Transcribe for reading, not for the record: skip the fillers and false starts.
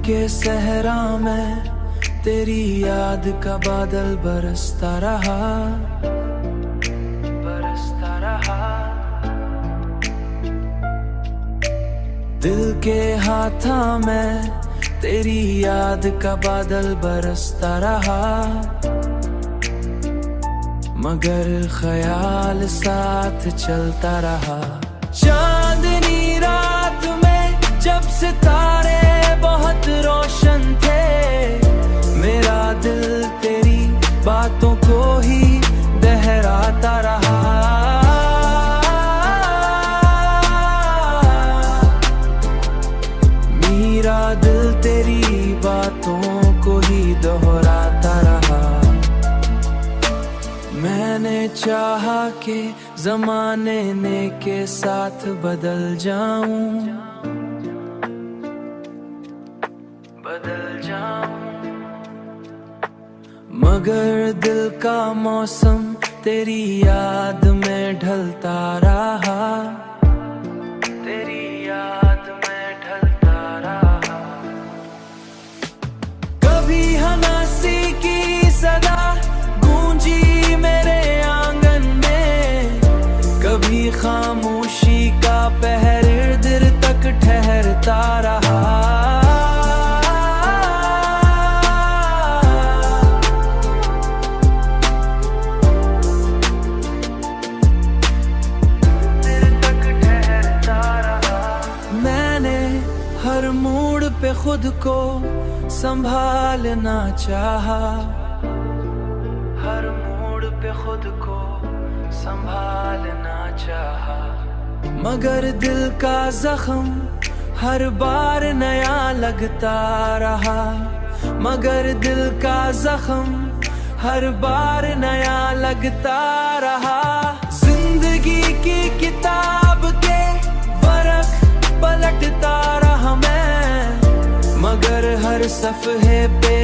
के सहरा में तेरी याद का बादल बरसता रहा, बरसता रहा। दिल के हाथा में तेरी याद का बादल बरसता रहा, मगर ख्याल साथ चलता रहा। चांदनी रात में जब सितारे बहुत रोशन थे, मेरा दिल तेरी बातों को ही दोहराता रहा। मेरा दिल तेरी बातों को ही दोहराता रहा। मैंने चाहा कि ज़माने ने के साथ बदल जाऊं, बदल जाऊं, मगर दिल का मौसम तेरी याद में ढलता रहा, तेरी याद में ढलता रहा। कभी हंसी की सदा गूंजी मेरे आंगन में, कभी खामोशी का पहर दिल तक ठहरता रहा। हर मोड़ पे खुद को संभालना चाहा, हर मोड़ पे खुद को संभालना चाहा, मगर दिल का जख्म हर बार नया लगता रहा, मगर दिल का जख्म हर बार नया लगता रहा। जिंदगी की किताब के फर्क पलटता रहा मैं, मगर हर सफ़हे पे